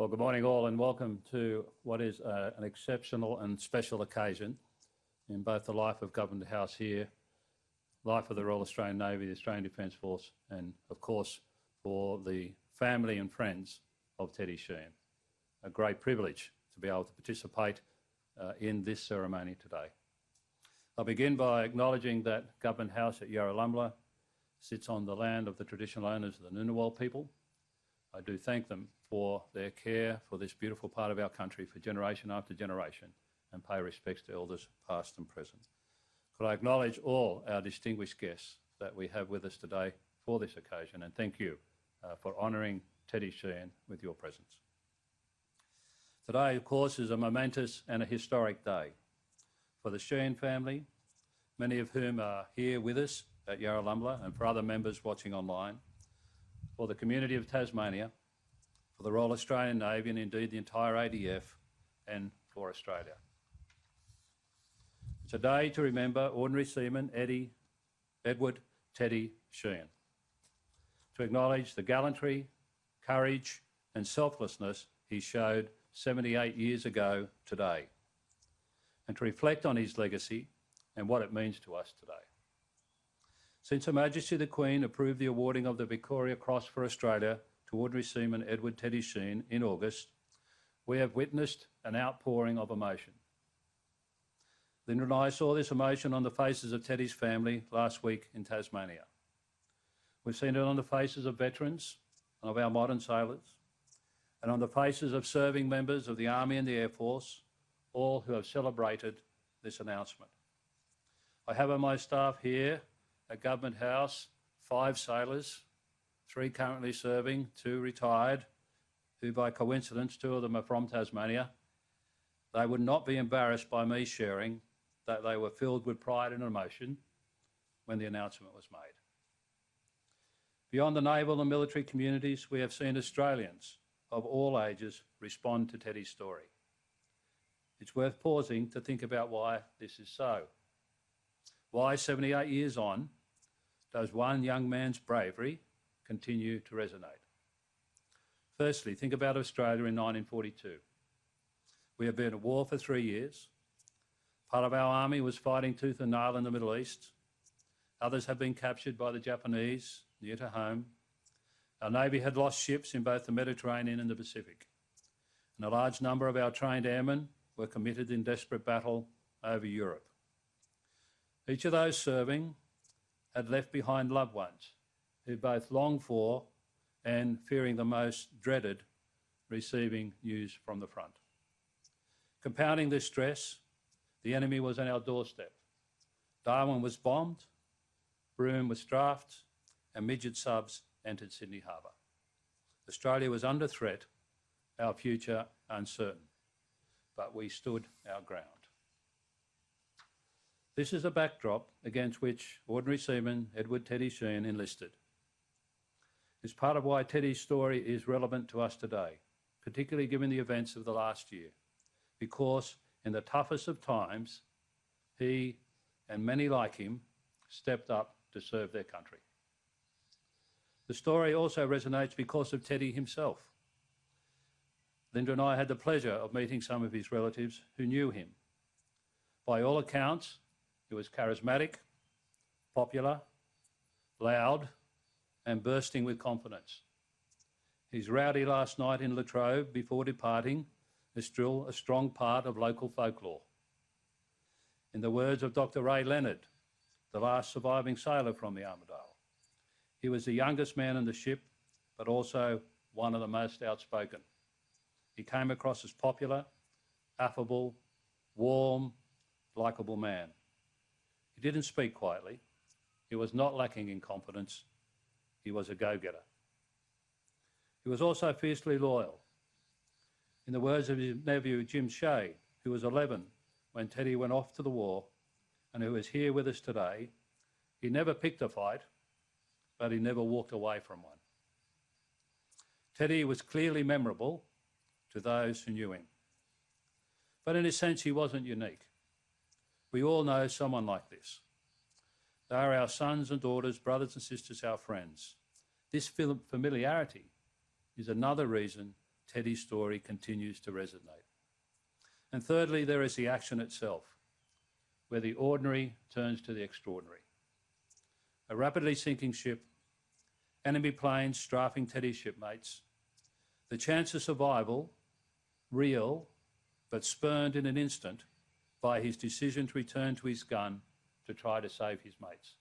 Well, good morning all and welcome to what is an exceptional and special occasion in both the life of Government House here, life of the Royal Australian Navy, the Australian Defence Force and, of course, for the family and friends of Teddy Sheehan. A great privilege to be able to participate in this ceremony today. I'll begin by acknowledging that Government House at Yarralumla sits on the land of the traditional owners of the Ngunnawal people. I do thank them for their care for this beautiful part of our country for generation after generation and pay respects to elders past and present. Could I acknowledge all our distinguished guests that we have with us today for this occasion and thank you for honouring Teddy Sheehan with your presence. Today, of course, is a momentous and a historic day for the Sheehan family, many of whom are here with us at Yarralumla and for other members watching online, for the community of Tasmania, for the Royal Australian Navy and indeed the entire ADF and for Australia. It's a day to remember Ordinary Seaman Edward Teddy Sheehan, to acknowledge the gallantry, courage and selflessness he showed 78 years ago today, and to reflect on his legacy and what it means to us today. Since Her Majesty the Queen approved the awarding of the Victoria Cross for Australia to Ordinary Seaman Edward Teddy Sheehan in August, we have witnessed an outpouring of emotion. Linda and I saw this emotion on the faces of Teddy's family last week in Tasmania. We've seen it on the faces of veterans and of our modern sailors, and on the faces of serving members of the Army and the Air Force, all who have celebrated this announcement. I have on my staff here at Government House 5 sailors, 3 currently serving, 2 retired, who by coincidence 2 of them are from Tasmania. They would not be embarrassed by me sharing that they were filled with pride and emotion when the announcement was made. Beyond the naval and military communities, we have seen Australians of all ages respond to Teddy's story. It's worth pausing to think about why this is so. Why, 78 years on, does one young man's bravery continue to resonate? Firstly, think about Australia in 1942. We have been at war for 3 years. Part of our army was fighting tooth and nail in the Middle East. Others have been captured by the Japanese near to home. Our Navy had lost ships in both the Mediterranean and the Pacific. And a large number of our trained airmen were committed in desperate battle over Europe. Each of those serving had left behind loved ones who both longed for and, fearing the most, dreaded receiving news from the front. Compounding this stress, the enemy was on our doorstep. Darwin was bombed, Broome was strafed, and midget subs entered Sydney Harbour. Australia was under threat, our future uncertain, but we stood our ground. This is a backdrop against which Ordinary Seaman Edward Teddy Sheehan enlisted. It's part of why Teddy's story is relevant to us today, particularly given the events of the last year, because in the toughest of times, he and many like him stepped up to serve their country. The story also resonates because of Teddy himself. Linda and I had the pleasure of meeting some of his relatives who knew him. By all accounts, he was charismatic, popular, loud, and bursting with confidence. His rowdy last night in Latrobe before departing is still a strong part of local folklore. In the words of Dr. Ray Leonard, the last surviving sailor from the Armidale, he was the youngest man in the ship, but also one of the most outspoken. He came across as popular, affable, warm, likeable man. He didn't speak quietly. He was not lacking in confidence. He was a go-getter. He was also fiercely loyal. In the words of his nephew Jim Shea, who was 11 when Teddy went off to the war and who is here with us today, he never picked a fight, but he never walked away from one. Teddy was clearly memorable to those who knew him. But in a sense, he wasn't unique. We all know someone like this. They are our sons and daughters, brothers and sisters, our friends. This familiarity is another reason Teddy's story continues to resonate. And thirdly, there is the action itself, where the ordinary turns to the extraordinary. A rapidly sinking ship, enemy planes strafing Teddy's shipmates, the chance of survival, real, but spurned in an instant by his decision to return to his gun to try to save his mates,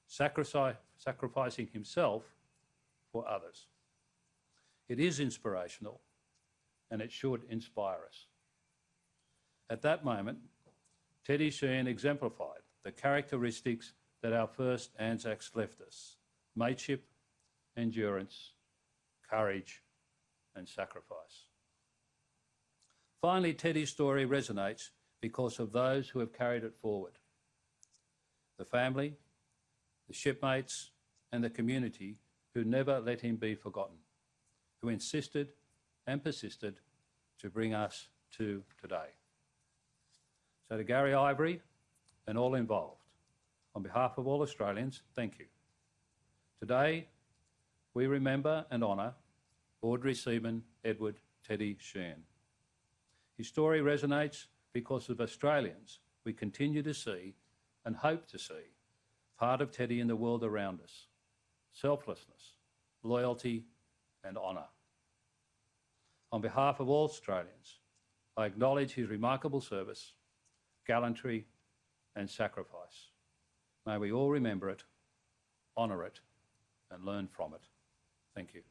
sacrificing himself for others. It is inspirational, and it should inspire us. At that moment, Teddy Sheehan exemplified the characteristics that our first Anzacs left us: mateship, endurance, courage, and sacrifice. Finally, Teddy's story resonates because of those who have carried it forward: the family, the shipmates, and the community who never let him be forgotten, who insisted and persisted to bring us to today. So to Gary Ivory and all involved, on behalf of all Australians, thank you. Today, we remember and honour Ordinary Seaman Edward Teddy Sheehan. His story resonates because of Australians we continue to see and hope to see part of Teddy in the world around us: selflessness, loyalty, and honour. On behalf of all Australians, I acknowledge his remarkable service, gallantry, and sacrifice. May we all remember it, honour it, and learn from it. Thank you.